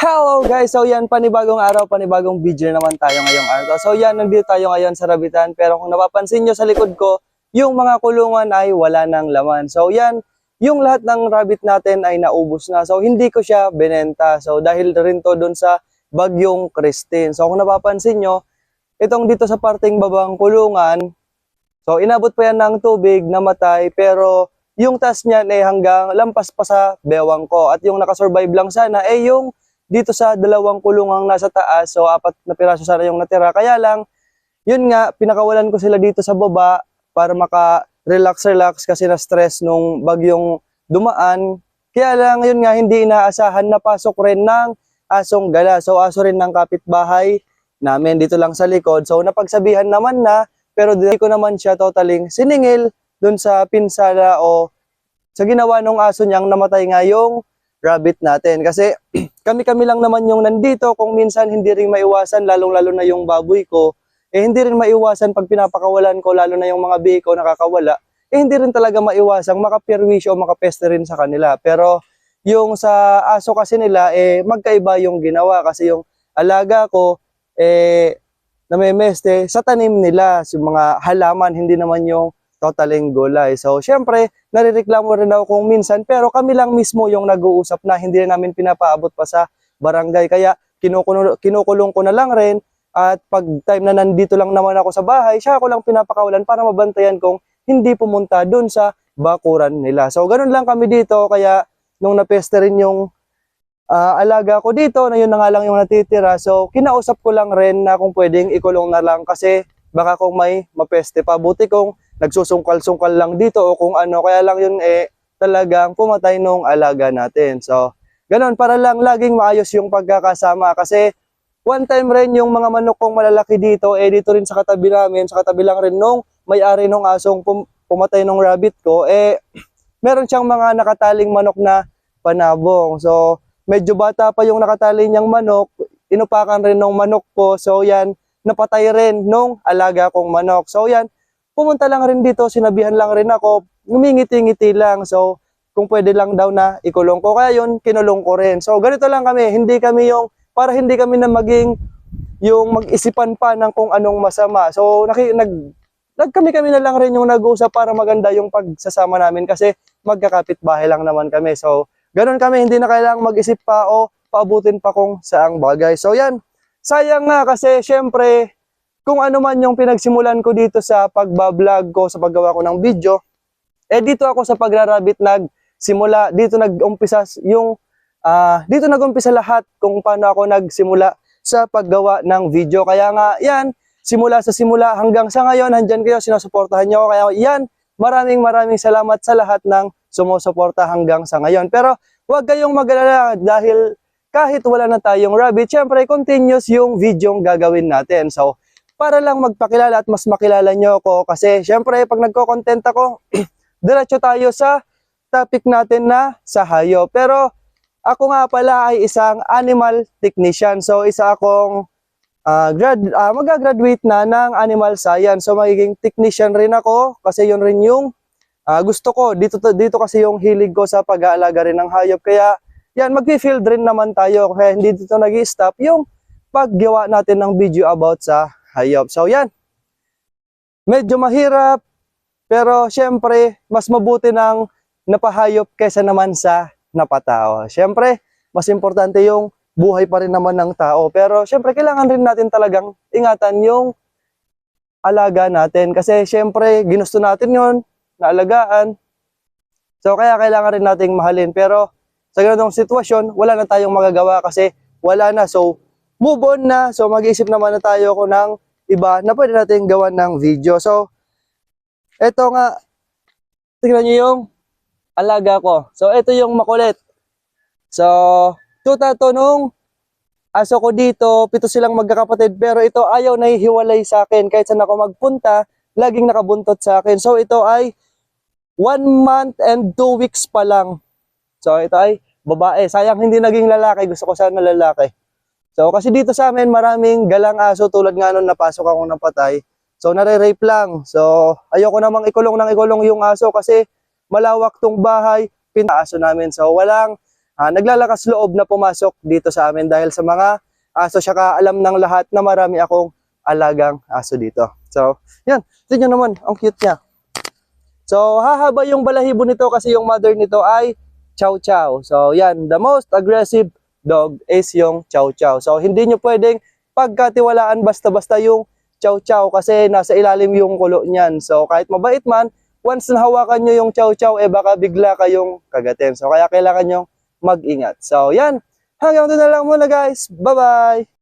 Hello guys! So yan, panibagong araw, panibagong video naman tayo ngayong araw. So yan, nandito tayo ngayon sa Rabitan. Pero kung napapansin nyo sa likod ko, yung mga kulungan ay wala nang laman. So yan, yung lahat ng rabbit natin ay naubos na. So hindi ko siya binenta. So dahil rin to dun sa bagyong Christine. So kung napapansin nyo, itong dito sa parting babang kulungan, so inabot pa yan ng tubig, namatay. Pero yung taas niyan ay hanggang lampas pa sa bewang ko. At yung nakasurvive lang sana ay yung dito sa dalawang kulungang nasa taas, so 4 na piraso sana yung natira. Kaya lang, yun nga, pinakawalan ko sila dito sa baba para maka-relax kasi na-stress nung bagyong dumaan. Kaya lang, yun nga, hindi inaasahan na pasok rin ng asong gala. So aso rin ng kapitbahay namin dito lang sa likod. So napagsabihan naman na, pero di ko naman siya totaling siningil dun sa pinsala o sa ginawa ng aso niyang namatay nga yung rabbit natin. Kasi kami-kami lang naman yung nandito, kung minsan hindi rin maiwasan, lalong-lalo na yung baboy ko, hindi rin maiwasan pag pinapakawalan ko, lalo na yung mga bihi ko nakakawala, hindi rin talaga maiwasang makapirwisyo o makapeste rin sa kanila. Pero yung sa aso kasi nila, magkaiba yung ginawa kasi yung alaga ko, namemeste sa tanim nila, yung mga halaman, hindi naman yung totaling gulay. So, syempre, narireklamo rin ako kung minsan, pero kami lang mismo yung nag-uusap na hindi na namin pinapaabot pa sa barangay. Kaya, kinukulong ko na lang rin. At pag time na nandito lang naman ako sa bahay, siya ako lang pinapakawalan para mabantayan kong hindi pumunta dun sa bakuran nila. So, ganun lang kami dito. Kaya, nung napeste rin yung alaga ko dito, na yun na nga lang yung natitira. So, kinausap ko lang rin na kung pwedeng ikulong na lang kasi baka kung may mapeste pa. Buti kung nagsusungkal-sungkal lang dito o kung ano, kaya lang yun talagang pumatay nung alaga natin. So, ganun, para lang laging maayos yung pagkakasama kasi one time rin yung mga manok kong malalaki dito, dito rin sa katabi namin, sa katabi lang rin nung may-ari nung asong pumatay nung rabbit ko, meron siyang mga nakataling manok na panabong. So, medyo bata pa yung nakatali niyang manok, inupakan rin nung manok ko, so yan, napatay rin nung alaga kong manok. So yan, pumunta lang rin dito, sinabihan lang rin ako, ngumingiti-ngiti lang. So, kung pwede lang daw na ikulong ko. Kaya yun, kinulong ko rin. So, ganito lang kami. Hindi kami yung, para hindi kami na maging yung mag-isipan pa ng kung anong masama. So, kami na lang rin yung nag-uusap para maganda yung pagsasama namin kasi magkakapit bahay lang naman kami. So, ganun kami. Hindi na kailangang mag-isip pa o paabutin pa kung saang bagay. So, yan. Sayang nga kasi syempre, kung ano man yung pinagsimulan ko dito sa pagbablog ko, sa paggawa ko ng video, dito ako sa pagrarabbit nagsimula, dito nag-umpisa lahat kung paano ako nagsimula sa paggawa ng video. Kaya nga, yan, simula sa simula hanggang sa ngayon, handyan kayo, sinusuportahan nyo ako. Kaya yan, maraming salamat sa lahat ng sumusuporta hanggang sa ngayon. Pero huwag kayong mag-alala dahil kahit wala na tayong rabbit, syempre continuous yung video yung gagawin natin. So, para lang magpakilala at mas makilala nyo ako kasi syempre pag nagko-content ako, diretso tayo sa topic natin na sa hayop. Pero ako nga pala ay isang animal technician. So, isa akong mag-graduate na ng animal science. So, magiging technician rin ako kasi yun rin yung gusto ko. Dito kasi yung hilig ko sa pag-aalaga rin ng hayop. Kaya yan, mag-field rin naman tayo. Kaya hindi dito nag-i-stop yung paggawa natin ng video about sa hayop. So yan, medyo mahirap, pero syempre, mas mabuti ng napahayop kaysa naman sa napatao. Syempre, mas importante yung buhay pa rin naman ng tao. Pero syempre, kailangan rin natin talagang ingatan yung alaga natin. Kasi syempre, ginusto natin yon na alagaan. So kaya kailangan rin nating mahalin. Pero sa ganitong sitwasyon, wala na tayong magagawa kasi wala na. So, move on na. So, mag-iisip naman na tayo ko ng iba na pwede natin gawan ng video. So, eto nga, tingnan nyo yung alaga ko. So, eto yung makulit. So, tuta to nung aso ko dito, 7 silang magkakapatid. Pero ito ayaw na hihiwalay sa akin. Kahit saan ako magpunta, laging nakabuntot sa akin. So, ito ay 1 month and 2 weeks pa lang. So, ito ay babae. Sayang hindi naging lalaki. Gusto ko sana lalaki. So, kasi dito sa amin, maraming galang aso tulad nga nun napasok ako ng patay. So, nare-rape lang. So, ayoko namang ikulong yung aso kasi malawak tong bahay, pinaaso namin. So, walang naglalakas loob na pumasok dito sa amin dahil sa mga aso, siya alam ng lahat na marami akong alagang aso dito. So, yan. Tignan nyo naman, ang cute niya. So, hahaba yung balahibo nito kasi yung mother nito ay Chow Chow. So, yan. The most aggressive dog is yung Chow Chow. So, hindi nyo pwedeng pagkatiwalaan basta-basta yung Chow Chow kasi nasa ilalim yung kulo niyan. So, kahit mabait man, once nahawakan nyo yung Chow Chow, baka bigla kayong kagatin. So, kaya kailangan nyo mag-ingat. So, yan. Hanggang doon na lang muna guys. Bye-bye!